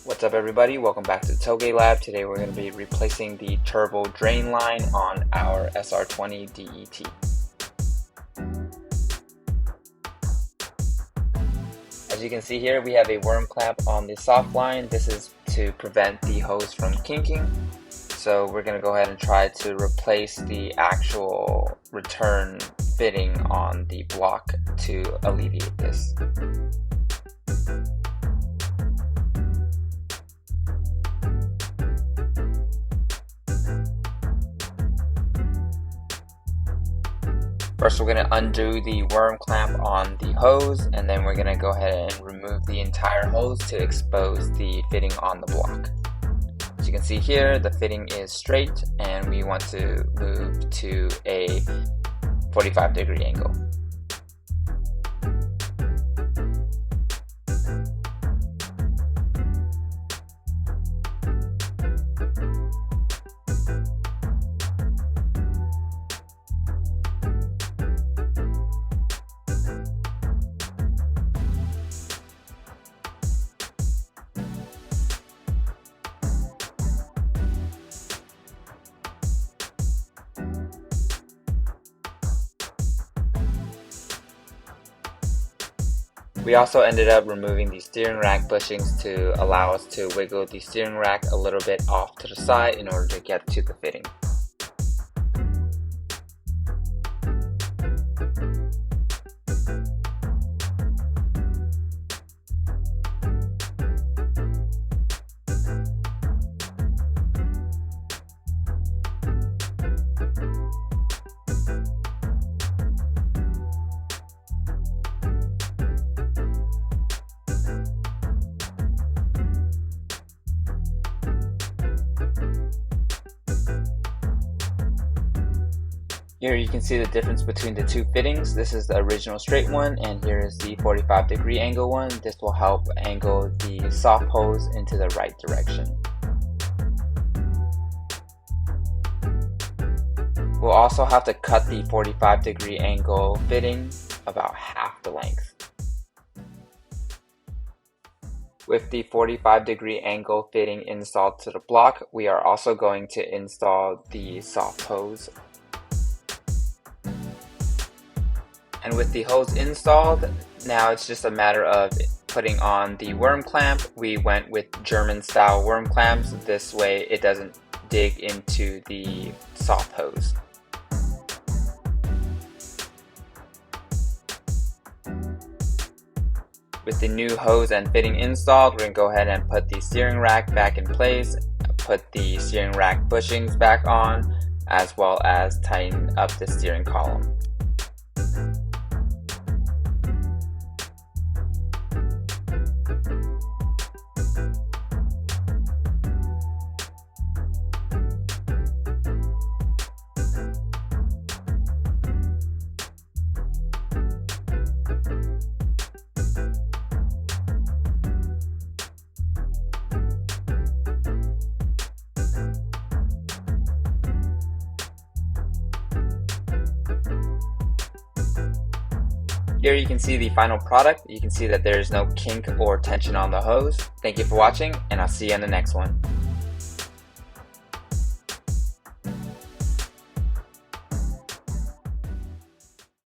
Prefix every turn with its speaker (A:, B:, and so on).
A: What's up everybody, welcome back to Toge Lab. Today we're going to be replacing the turbo drain line on our S13 DET. As you can see here, we have a worm clamp on the soft line. This is to prevent the hose from kinking. So we're going to go ahead and try to replace the actual return fitting on the block to alleviate this. First we're going to undo the worm clamp on the hose, and then we're going to go ahead and remove the entire hose to expose the fitting on the block. As you can see here, the fitting is straight and we want to move to a 45-degree angle. We also ended up removing the steering rack bushings to allow us to wiggle the steering rack a little bit off to the side in order to get to the fitting. Here you can see the difference between the two fittings. This is the original straight one, and here is the 45-degree angle one. This will help angle the soft hose into the right direction. We'll also have to cut the 45-degree angle fitting about half the length. With the 45-degree angle fitting installed to the block, we are also going to install the soft hose. And with the hose installed, now it's just a matter of putting on the worm clamp. We went with German style worm clamps. This way it doesn't dig into the soft hose. With the new hose and fitting installed, we're going to go ahead and put the steering rack back in place, put the steering rack bushings back on, as well as tighten up the steering column. Here you can see the final product. You can see that there is no kink or tension on the hose. Thank you for watching, and I'll see you in the next one.